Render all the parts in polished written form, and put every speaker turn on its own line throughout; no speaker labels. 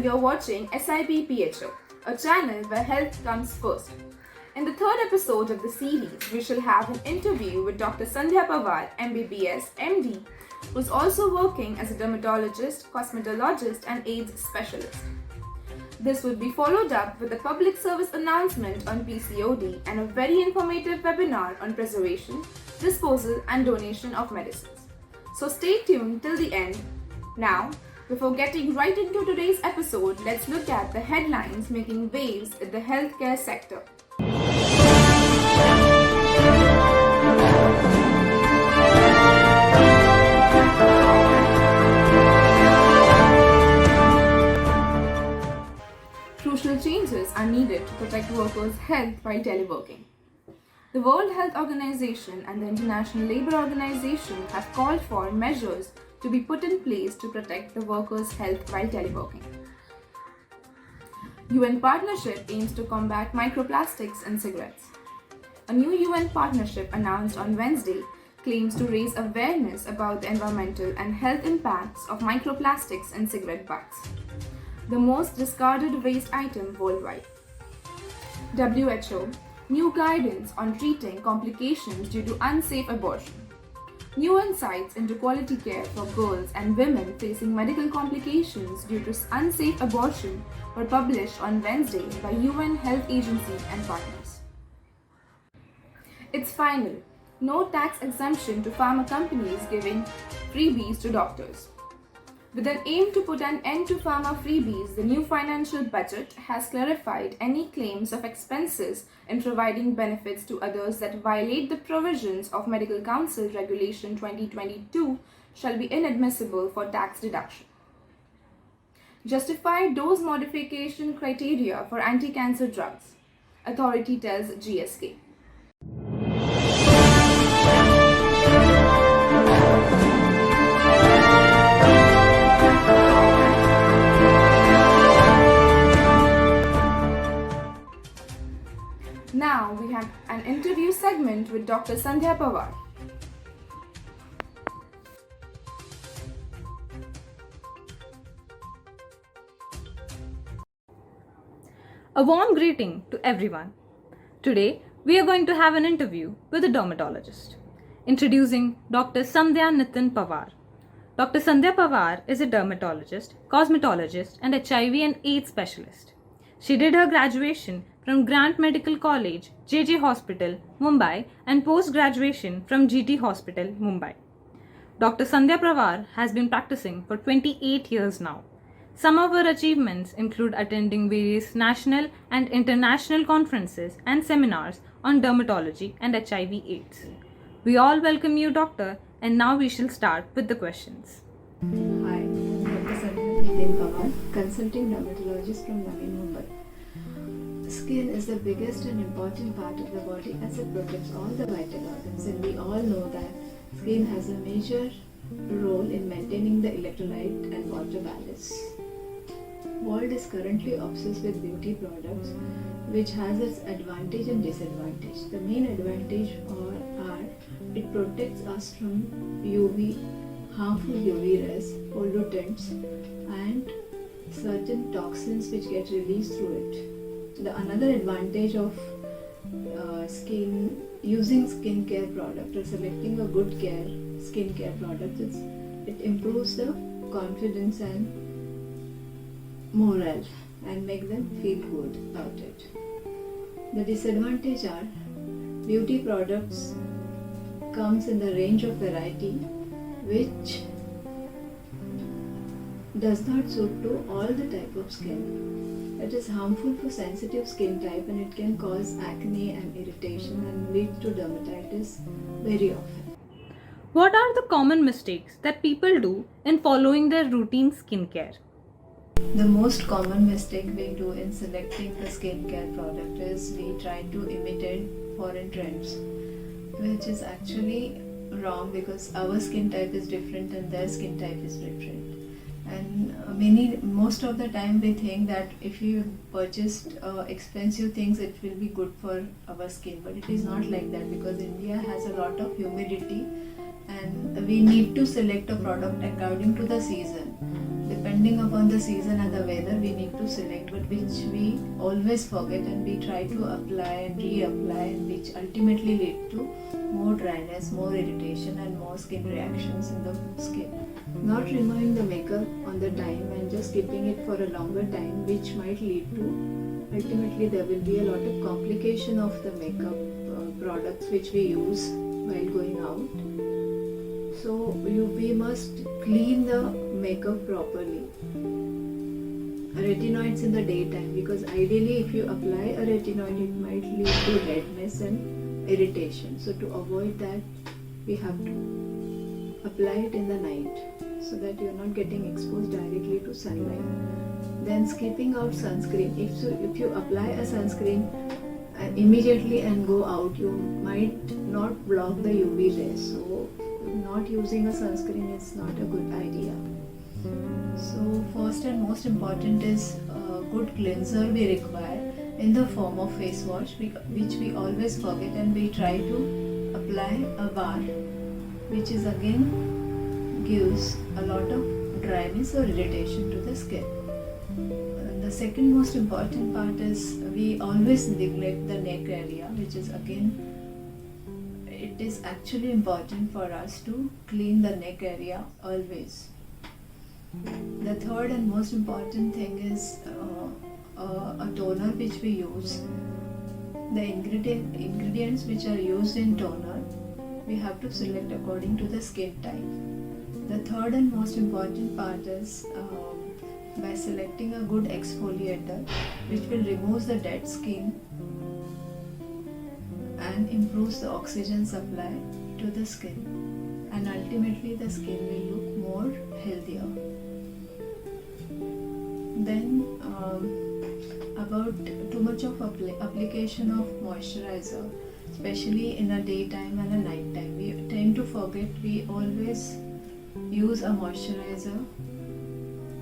and you're watching SIP PHO, a channel where health comes first. In the third episode of the series, we shall have an interview with Dr. Sandhya Pawar, MBBS, MD, who's also working as a dermatologist, cosmetologist, and AIDS specialist. This would be followed up with a public service announcement on PCOD and a very informative webinar on preservation, disposal, and donation of medicines. So stay tuned till the end. Now, before getting right into today's episode, let's look at the headlines making waves in the healthcare sector. Crucial changes are needed to protect workers' health while teleworking. The World Health Organization and the International Labour Organization have called for measures to be put in place to protect the workers' health while teleworking. UN partnership aims to combat microplastics in cigarettes. A new UN partnership announced on Wednesday claims to raise awareness about the environmental and health impacts of microplastics in cigarette butts, the most discarded waste item worldwide. WHO, new guidance on treating complications due to unsafe abortion. New insights into quality care for girls and women facing medical complications due to unsafe abortion were published on Wednesday by UN Health Agency and partners. It's final. No tax exemption to pharma companies giving freebies to doctors. With an aim to put an end to pharma freebies, the new financial budget has clarified any claims of expenses in providing benefits to others that violate the provisions of Medical Council Regulation 2022 shall be inadmissible for tax deduction. Justified dose modification criteria for anti-cancer drugs. Authority tells GSK. Now we have an interview segment with Dr. Sandhya Pawar.
A warm greeting to everyone. Today we are going to have an interview with a dermatologist. Introducing Dr. Sandhya Nitin Pawar. Dr. Sandhya Pawar is a dermatologist, cosmetologist, and HIV and AIDS specialist. She did her graduation from Grant Medical College, JJ Hospital, Mumbai, and post-graduation from GT Hospital, Mumbai. Dr. Sandhya Pawar has been practicing for 28 years now. Some of her achievements include attending various national and international conferences and seminars on dermatology and HIV/AIDS. We all welcome you, Doctor, and now we shall start with the questions.
Hi, Dr. Sandhya Nitin Pawar, consulting dermatologist from Navi Mumbai. Skin is the biggest and important part of the body as it protects all the vital organs, and we all know that skin has a major role in maintaining the electrolyte and water balance. World is currently obsessed with beauty products, which has its advantage and disadvantage. The main advantage are it protects us from harmful UV rays, pollutants, and certain toxins which get released through it. Another advantage of using skincare product or selecting a good skincare product is it improves the confidence and morale and make them feel good about it. The disadvantage are beauty products comes in the range of variety which does not suit to all the type of skin. It is harmful for sensitive skin type and it can cause acne and irritation and lead to dermatitis very often.
What are the common mistakes that people do in following their routine skincare?
The most common mistake we do in selecting the skincare product is we try to imitate foreign trends, which is actually wrong because our skin type is different and their skin type is different. And most of the time we think that if you purchased expensive things, it will be good for our skin, but it is not like that because India has a lot of humidity and we need to select a product according to the season. Depending depending upon the season and the weather we need to select, but which we always forget and we try to apply and reapply, and which ultimately lead to more dryness, more irritation and more skin reactions in the skin. Not removing the makeup on the time and just keeping it for a longer time, which might lead to ultimately there will be a lot of complication of the makeup products which we use while going out. So we must clean the makeup properly. Retinoids in the daytime, because ideally if you apply a retinoid it might lead to redness and irritation. So to avoid that we have to apply it in the night so that you are not getting exposed directly to sunlight. Then skipping out sunscreen. If you apply a sunscreen immediately and go out, you might not block the UV rays. So not using a sunscreen is not a good idea. So first and most important is a good cleanser we require in the form of face wash, which we always forget, and we try to apply a bar, which is again gives a lot of dryness or irritation to the skin. The second most important part is we always neglect the neck area, which is again, it is actually important for us to clean the neck area always. The third and most important thing is a toner which we use. The ingredients which are used in toner, we have to select according to the skin type. The third and most important part is by selecting a good exfoliator which will remove the dead skin and improves the oxygen supply to the skin, and ultimately the skin will look more healthier. Then about too much of application of moisturizer, especially in a daytime and a night time. We tend to forget, we always use a moisturizer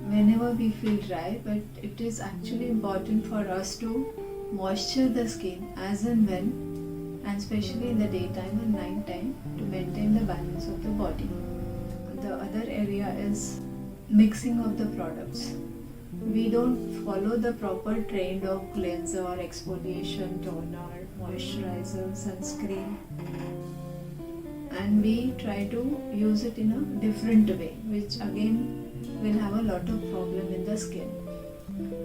whenever we feel dry, but it is actually important for us to moisture the skin as and when, and especially in the daytime and night time, to maintain the balance of the body. The other area is mixing of the products. We don't follow the proper trend of cleanser, exfoliation, toner, moisturizer, sunscreen, and we try to use it in a different way, which again will have a lot of problem in the skin.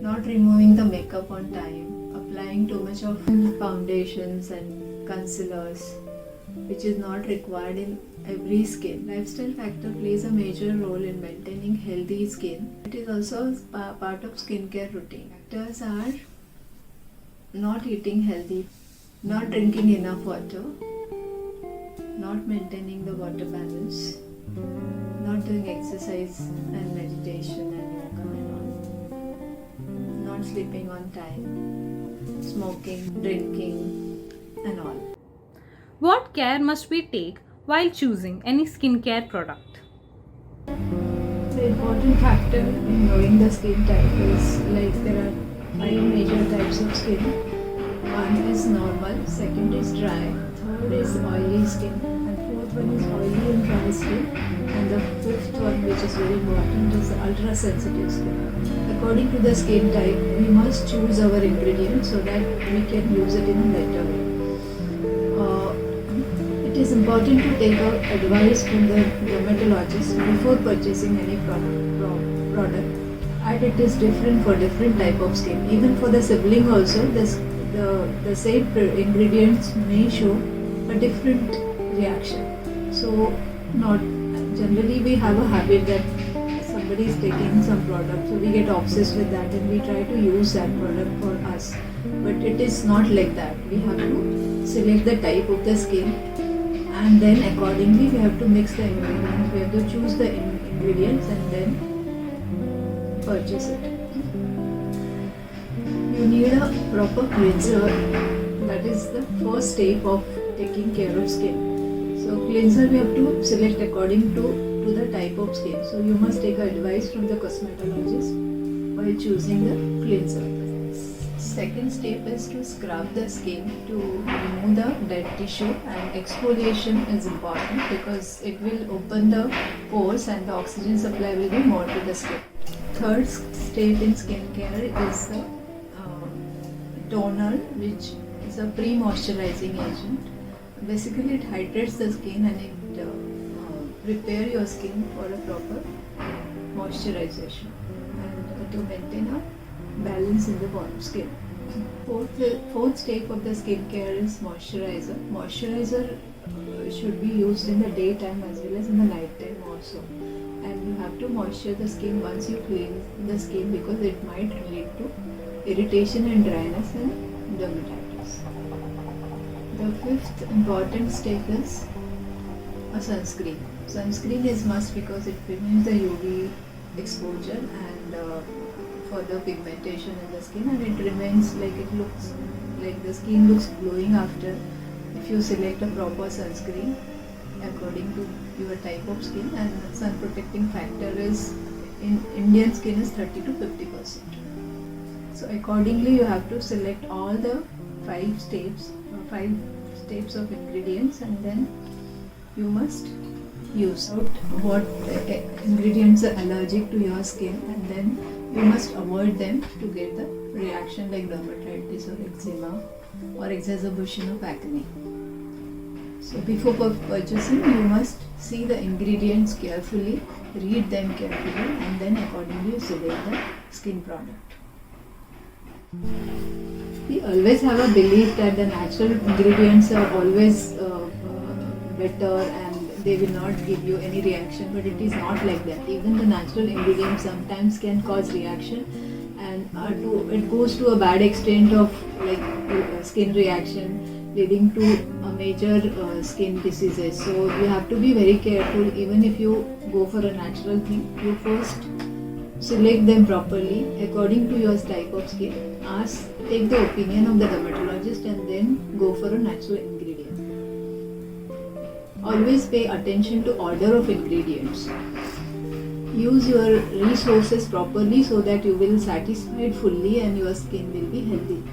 Not removing the makeup on time, applying too much of foundations and concealers, which is not required in every skin. Lifestyle factor plays a major role in maintaining healthy skin. It is also part of skincare routine. Factors are not eating healthy, not drinking enough water, not maintaining the water balance, not doing exercise and meditation and yoga and all, not sleeping on time, smoking, drinking and all.
What care must we take while choosing any skincare product?
The important factor in knowing the skin type is, like, there are 5 major types of skin. One is normal, second is dry, third is oily skin, and fourth one is oily and dry skin, and the fifth one, which is very important, is the ultra sensitive skin. According to the skin type, we must choose our ingredients so that we can use it in a better way. It is important to take advice from the dermatologist before purchasing any product, and it is different for different type of skin. Even for the sibling also, the same ingredients may show a different reaction. So not generally we have a habit that somebody is taking some product, so we get obsessed with that and we try to use that product for us. But it is not like that. We have to select the type of the skin, and then accordingly we have to mix the ingredients. We have to choose the ingredients and then purchase it. You need a proper cleanser. That is the first step of taking care of skin. So cleanser we have to select according to the type of skin. So you must take advice from the cosmetologist while choosing the cleanser. Second step is to scrub the skin to remove the dead tissue, and exfoliation is important because it will open the pores and the oxygen supply will be more to the skin. third step in skincare is the toner, which is a pre-moisturizing agent. Basically, it hydrates the skin and it prepare your skin for a proper moisturization and to maintain a balance in the skin. Fourth step of the skincare is moisturizer. Moisturizer should be used in the daytime as well as in the night time also. And you have to moisture the skin once you clean the skin, because it might lead to irritation and dryness and dermatitis. The fifth important step is a sunscreen. Sunscreen is must because it prevents the UV exposure and further pigmentation in the skin, and it remains like the skin looks glowing after if you select a proper sunscreen according to your type of skin. And sun protecting factor is in Indian skin is 30 to 50%. So accordingly you have to select all the five steps of ingredients, and then you must use out what ingredients are allergic to your skin, and then you must avoid them to get the reaction like dermatitis or eczema or exacerbation of acne. So before purchasing, you must see the ingredients carefully, read them carefully, and then accordingly select the skin product. We always have a belief that the natural ingredients are always better and they will not give you any reaction, but it is not like that. Even the natural ingredients sometimes can cause reaction, and it goes to a bad extent of like skin reaction, leading to a major skin diseases. So you have to be very careful. Even if you go for a natural thing, you first select them properly according to your type of skin. Take the opinion of the dermatologist and then go for a natural ingredient. Always pay attention to order of ingredients. Use your resources properly so that you will satisfied fully and your skin will be healthy.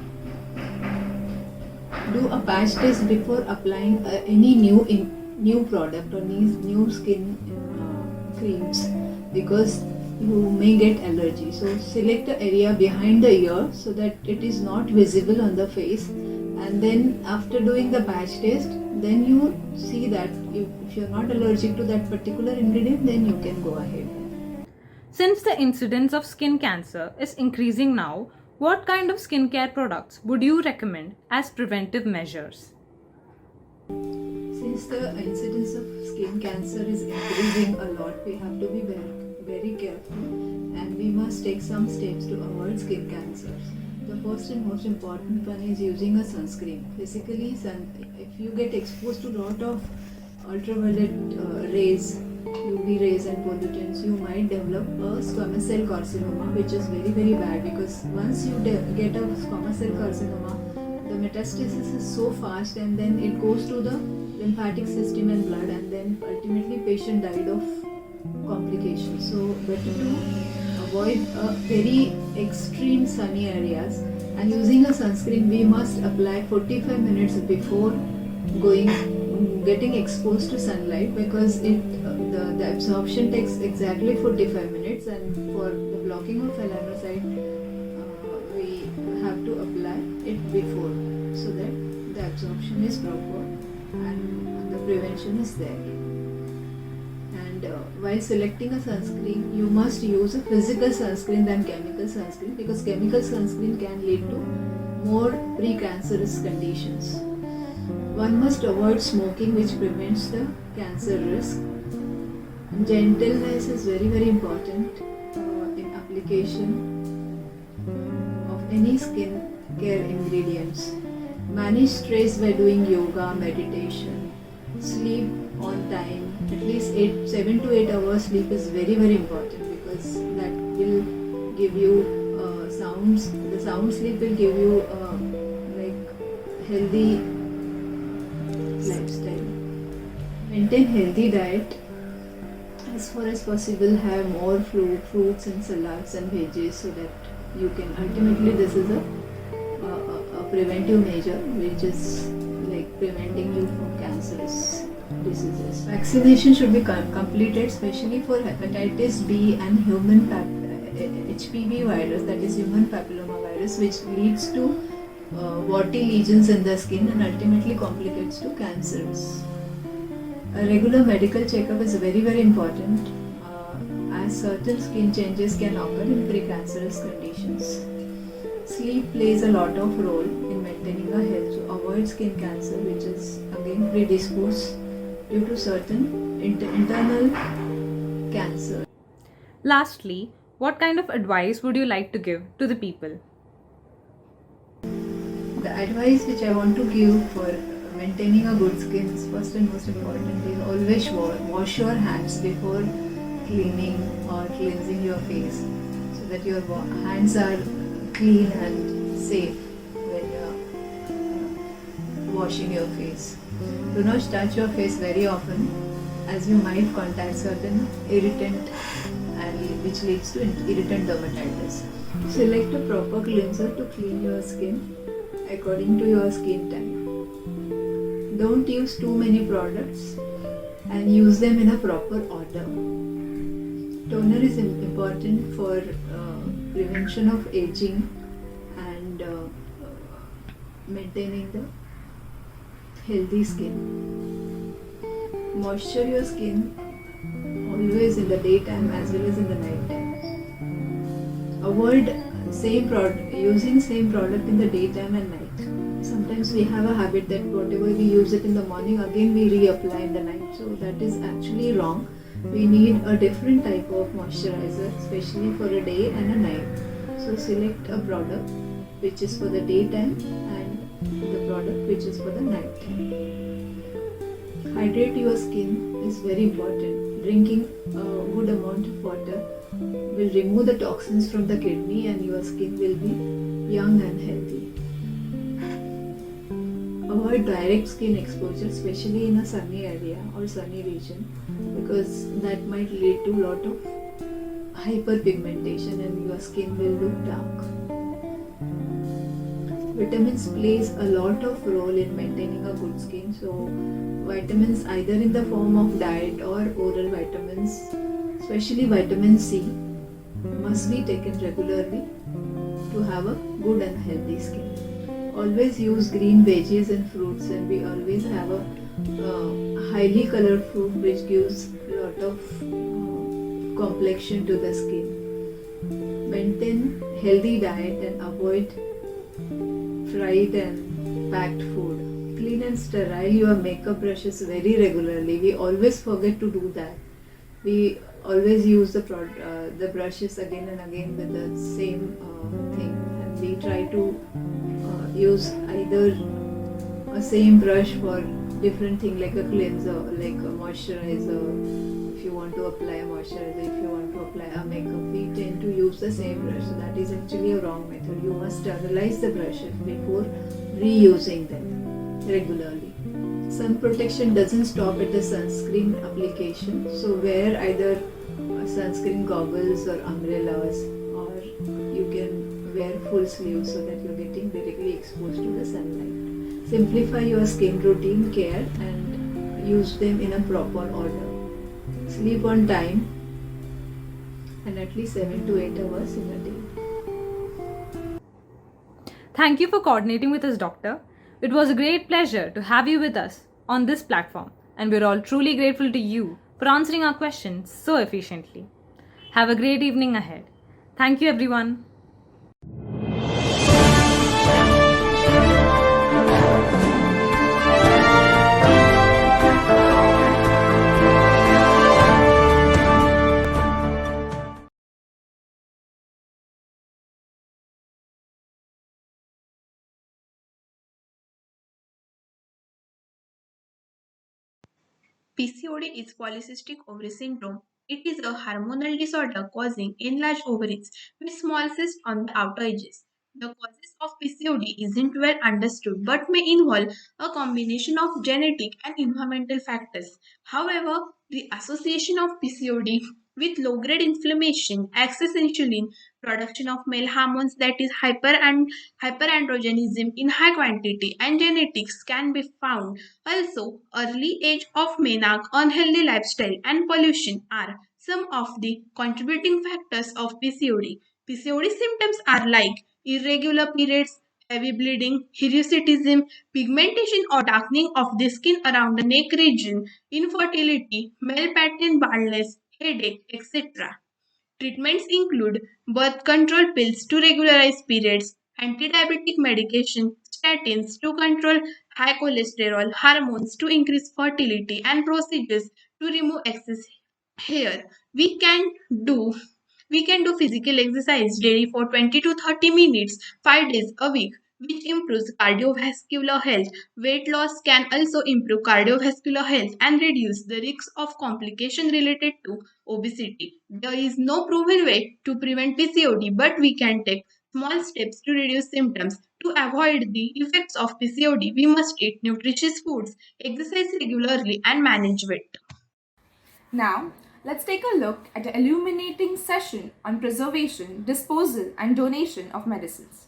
Do a patch test before applying any new product or new skin creams, because you may get allergy. So select the area behind the ear so that it is not visible on the face, and then after doing the patch test, then you see that if you're not allergic to that particular ingredient, then you can go ahead.
Since the incidence of skin cancer is increasing now, what kind of skincare products would you recommend as preventive measures?
Since the incidence of skin cancer is increasing a lot, we have to be very careful, and we must take some steps to avoid skin cancers. The first and most important one is using a sunscreen. Basically, if you get exposed to a lot of ultraviolet rays, UV rays and pollutants, you might develop a squamous cell carcinoma, which is very bad, because once you get a squamous cell carcinoma, the metastasis is so fast, and then it goes to the lymphatic system and blood, and then ultimately patient died of complications. So better to avoid very extreme sunny areas, and using a sunscreen we must apply 45 minutes before getting exposed to sunlight, because the absorption takes exactly 45 minutes, and for the blocking of melanocyte we have to apply it before, so that the absorption is proper and the prevention is there. And while selecting a sunscreen, you must use a physical sunscreen than chemical sunscreen, because chemical sunscreen can lead to more precancerous conditions. One must avoid smoking, which prevents the cancer risk. Gentleness is very important in application of any skin care ingredients. Manage stress by doing yoga, meditation. Sleep on time. At least 7 to 8 hours sleep is very important, because that will give you sounds. The sound sleep will give you like healthy lifestyle. Maintain healthy diet. As far as possible, have more fruits and salads and veggies, so that you can ultimately, this is a preventive measure which is like preventing you from cancerous diseases. Vaccination should be completed, especially for hepatitis B and human HPV virus, that is human papilloma virus, which leads to warty lesions in the skin and ultimately complicates to cancers. A regular medical checkup is very important as certain skin changes can occur in precancerous conditions. Sleep plays a lot of role in maintaining a health, so avoid skin cancer, which is again predisposed due to certain internal cancer.
Lastly, what kind of advice would you like to give to the people?
The advice which I want to give for maintaining a good skin is first and most important is always wash your hands before cleaning or cleansing your face, so that your hands are clean and safe when you're washing your face. Do not touch your face very often, as you might contact certain irritant and which leads to irritant dermatitis. Select a proper cleanser to clean your skin according to your skin type. Don't use too many products and use them in a proper order. Toner is important for prevention of aging and maintaining the healthy skin. Moisture your skin always in the daytime as well as in the night time. Avoid using same product in the daytime and night. Sometimes we have a habit that whatever we use it in the morning, again we reapply in the night. So that is actually wrong. We need a different type of moisturizer, especially for a day and a night. So select a product which is for the daytime and the product which is for the night time. Hydrate your skin is very important. Drinking a good amount of water will remove the toxins from the kidney and your skin will be young and healthy. Avoid direct skin exposure, especially in a sunny area or sunny region, because that might lead to a lot of hyperpigmentation and your skin will look dark. Vitamins plays a lot of role in maintaining a good skin. So vitamins either in the form of diet or oral vitamins, especially vitamin C, must be taken regularly to have a good and healthy skin. Always use green veggies and fruits, and we always have a highly colored fruit which gives a lot of complexion to the skin. Maintain healthy diet and avoid fried and packed food. Clean and sterile your makeup brushes very regularly. We always forget to do that. We always use the brushes again and again with the same thing, and we try to use either a same brush for different thing, like a cleanser, like a moisturizer. If you want to apply a moisturizer, if you want to apply a makeup, we tend to use the same brush. So that is actually a wrong method. You must sterilize the brushes before reusing them regularly. Sun protection doesn't stop at the sunscreen application, so wear either sunscreen goggles or umbrellas, or you can wear full sleeves so that you're getting directly exposed to the sunlight. Simplify your skin routine care and use them in a proper order. Sleep on time and at least 7 to 8 hours in a day.
Thank you for coordinating with us, Doctor. It was a great pleasure to have you with us on this platform, and we're all truly grateful to you for answering our questions so efficiently. Have a great evening ahead. Thank you, everyone.
PCOD is polycystic ovary syndrome. It is a hormonal disorder causing enlarged ovaries with small cysts on the outer edges. The causes of PCOD isn't well understood but may involve a combination of genetic and environmental factors. However, the association of PCOD with low-grade inflammation, excess insulin, production of male hormones, that is hyperandrogenism in high quantity, and genetics can be found. Also, early age of menarche, unhealthy lifestyle, and pollution are some of the contributing factors of PCOD. PCOD symptoms are like irregular periods, heavy bleeding, hirsutism, pigmentation or darkening of the skin around the neck region, infertility, male pattern baldness, headache, etc. Treatments include birth control pills to regularize periods, anti-diabetic medication, statins to control high cholesterol, hormones to increase fertility, and procedures to remove excess hair. We can do we can do physical exercise daily for 20 to 30 minutes 5 days a week, which improves cardiovascular health. Weight loss can also improve cardiovascular health and reduce the risk of complication related to obesity. There is no proven way to prevent PCOD, but we can take small steps to reduce symptoms. To avoid the effects of PCOD, we must eat nutritious foods, exercise regularly, and manage weight.
Now, let's take a look at an illuminating session on preservation, disposal, and donation of medicines.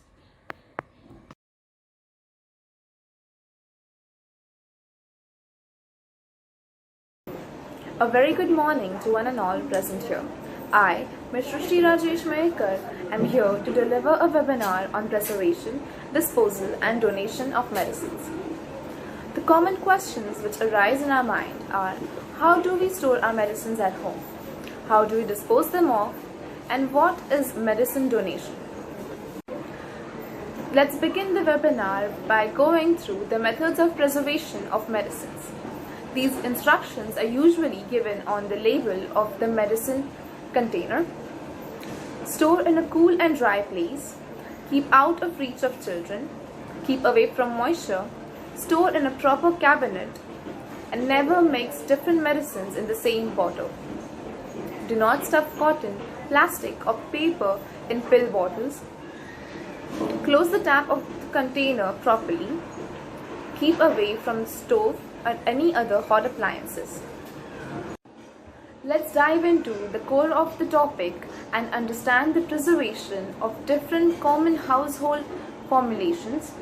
A very good morning to one and all present here. I, Mr. Sri Rajesh Mayekar, am here to deliver a webinar on preservation, disposal, and donation of medicines. The common questions which arise in our mind are: how do we store our medicines at home? How do we dispose them off? And what is medicine donation? Let's begin the webinar by going through the methods of preservation of medicines. These instructions are usually given on the label of the medicine container. Store in a cool and dry place. Keep out of reach of children. Keep away from moisture. Store in a proper cabinet. And never mix different medicines in the same bottle. Do not stuff cotton, plastic or paper in pill bottles. Close the tap of the container properly. Keep away from the stove and any other hot appliances. Let's dive into the core of the topic and understand the preservation of different common household formulations.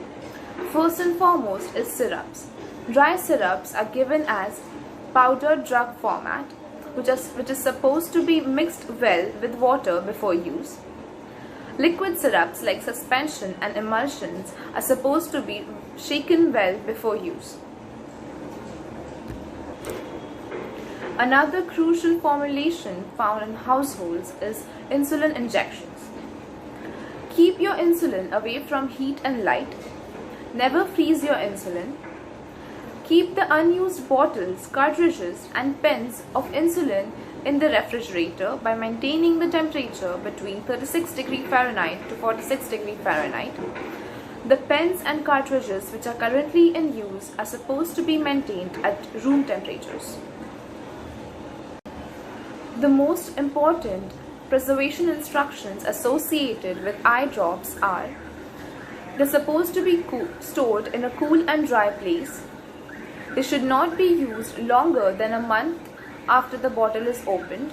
First and foremost is syrups. Dry syrups are given as powdered drug format, which is supposed to be mixed well with water before use. Liquid syrups like suspension and emulsions are supposed to be shaken well before use. Another crucial formulation found in households is insulin injections. Keep your insulin away from heat and light. Never freeze your insulin. Keep the unused bottles, cartridges, and pens of insulin in the refrigerator by maintaining the temperature between 36 degrees Fahrenheit to 46 degrees Fahrenheit. The pens and cartridges which are currently in use are supposed to be maintained at room temperatures. The most important preservation instructions associated with eye drops are: they're supposed to be stored in a cool and dry place. They should not be used longer than a month after the bottle is opened.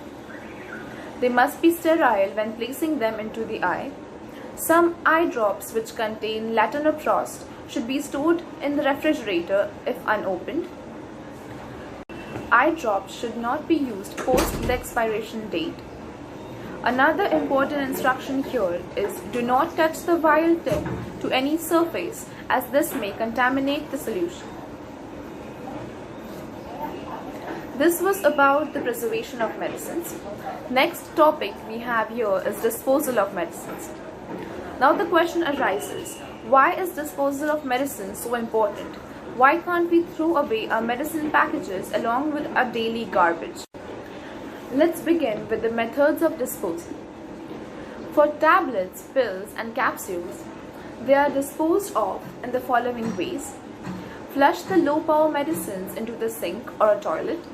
They must be sterile when placing them into the eye. Some eye drops which contain latanoprost should be stored in the refrigerator if unopened. Eye drops should not be used post the expiration date. Another important instruction here is: do not touch the vial tip to any surface, as this may contaminate the solution. This was about the preservation of medicines. Next topic we have here is disposal of medicines. Now the question arises: why is disposal of medicine so important? Why can't we throw away our medicine packages along with our daily garbage? Let's begin with the methods of disposal. For tablets, pills, and capsules, they are disposed of in the following ways. Flush the low power medicines into the sink or a toilet.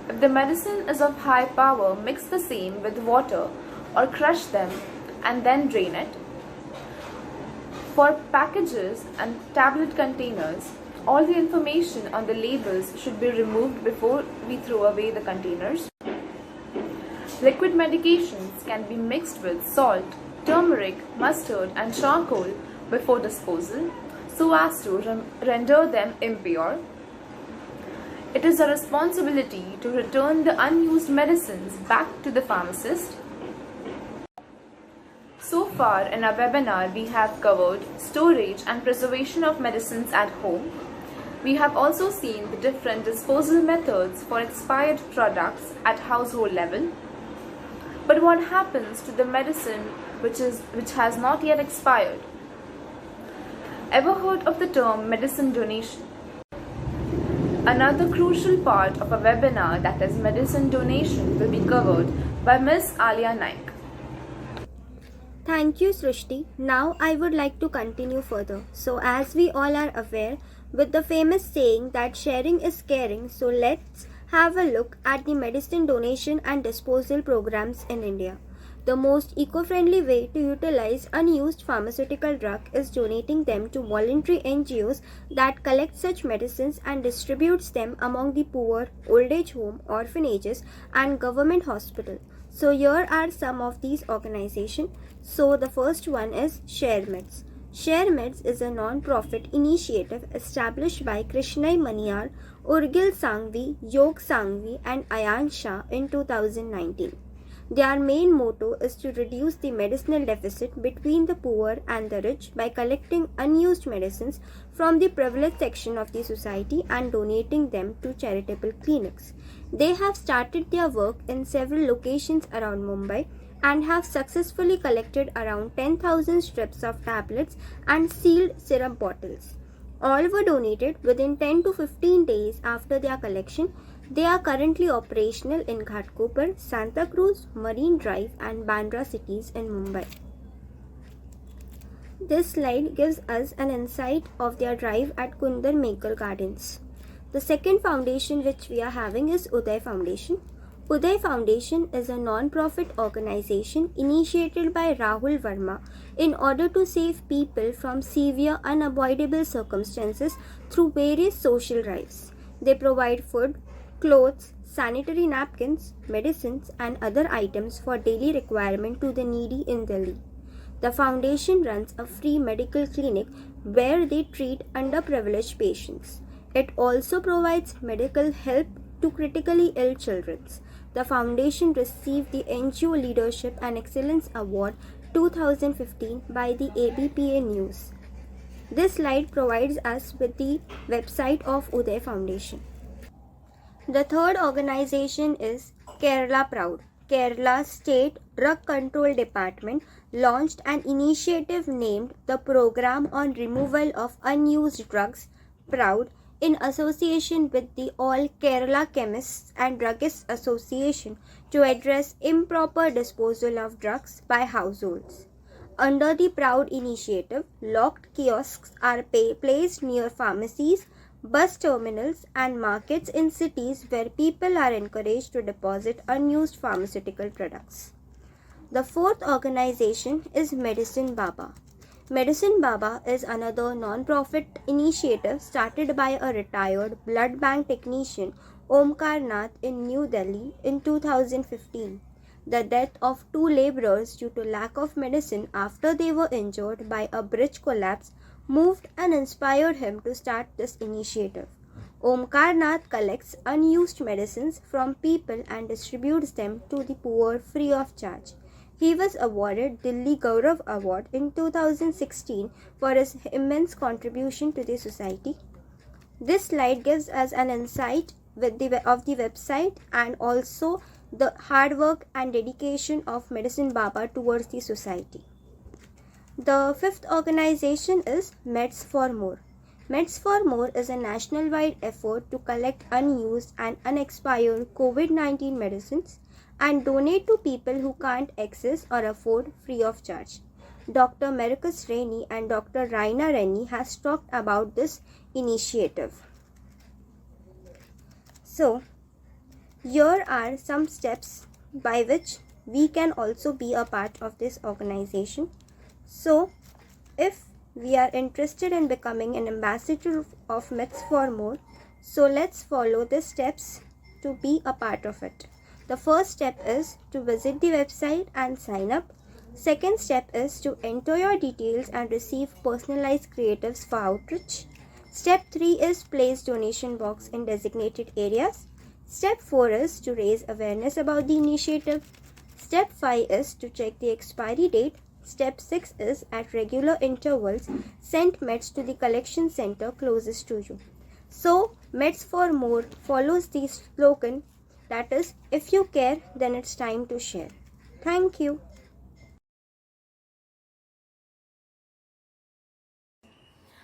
If the medicine is of high power, mix the same with water or crush them and then drain it. For packages and tablet containers, all the information on the labels should be removed before we throw away the containers. Liquid medications can be mixed with salt, turmeric, mustard, and charcoal before disposal so as to render them impure. It is a responsibility to return the unused medicines back to the pharmacist. So far in our webinar, we have covered storage and preservation of medicines at home. We have also seen the different disposal methods for expired products at household level. But what happens to the medicine which has not yet expired? Ever heard of the term medicine donation? Another crucial part of a webinar, that is medicine donation, will be covered by Ms. Alia Naik.
Thank you, Srishti. Now I would like to continue further. So as we all are aware with the famous saying that sharing is caring, so let's have a look at the medicine donation and disposal programs in India. The most eco-friendly way to utilize unused pharmaceutical drug is donating them to voluntary NGOs that collect such medicines and distributes them among the poor, old age home, orphanages and government hospital. So here are some of these organizations. So the first one is ShareMeds. ShareMeds is a non-profit initiative established by Krishnai Maniyar, Urgil Sangvi, Yog Sangvi and Ayan Shah in 2019. Their main motto is to reduce the medicinal deficit between the poor and the rich by collecting unused medicines from the privileged section of the society and donating them to charitable clinics. They have started their work in several locations around Mumbai and have successfully collected around 10,000 strips of tablets and sealed syrup bottles. All were donated within 10 to 15 days after their collection. They are currently operational in Ghatkopar, Santa Cruz, Marine Drive and Bandra cities in Mumbai. This slide gives us an insight of their drive at Kundar Mekal Gardens. The second foundation which we are having is Uday Foundation. Uday Foundation is a non-profit organization initiated by Rahul Verma in order to save people from severe unavoidable circumstances through various social drives. They provide food, clothes, sanitary napkins, medicines and other items for daily requirement to the needy in Delhi. The foundation runs a free medical clinic where they treat underprivileged patients. It also provides medical help to critically ill children. The foundation received the NGO Leadership and Excellence Award 2015 by the ABPA News. This slide provides us with the website of Uday Foundation. The third organization is Kerala Proud. Kerala State Drug Control Department launched an initiative named the Program on Removal of Unused Drugs, PROUD, in association with the All Kerala Chemists and Druggists Association to address improper disposal of drugs by households. Under the PROUD initiative, locked kiosks are placed near pharmacies, bus terminals and markets in cities where people are encouraged to deposit unused pharmaceutical products. The fourth organization is Medicine Baba. Medicine Baba is another non-profit initiative started by a retired blood bank technician Omkar Nath in New Delhi in 2015. The death of 2 laborers due to lack of medicine after they were injured by a bridge collapse moved and inspired him to start this initiative. Omkar Nath collects unused medicines from people and distributes them to the poor free of charge. He was awarded Delhi Gaurav Award in 2016 for his immense contribution to the society. This slide gives us an insight of the website and also the hard work and dedication of Medicine Baba towards the society. The fifth organization is Meds for More. Meds for More is a national-wide effort to collect unused and unexpired COVID-19 medicines and donate to people who can't access or afford free of charge. Dr. Marcus Rennie and Dr. Raina Rennie has talked about this initiative. So, here are some steps by which we can also be a part of this organization. So, if we are interested in becoming an ambassador of Meds for More, so let's follow the steps to be a part of it. The first step is to visit the website and sign up. Second step is to enter your details and receive personalized creatives for outreach. Step 3 is place donation box in designated areas. Step 4 is to raise awareness about the initiative. Step 5 is to check the expiry date. Step 6 is at regular intervals send meds to the collection center closest to you. So, Meds for More follows the slogan that is, if you care, then it's time to share. Thank you.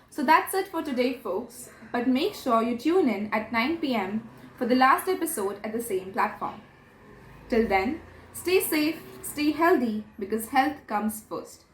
So that's it for today, folks. But make sure you tune in at 9 p.m. for the last episode at the same platform. Till then, stay safe, stay healthy because health comes first.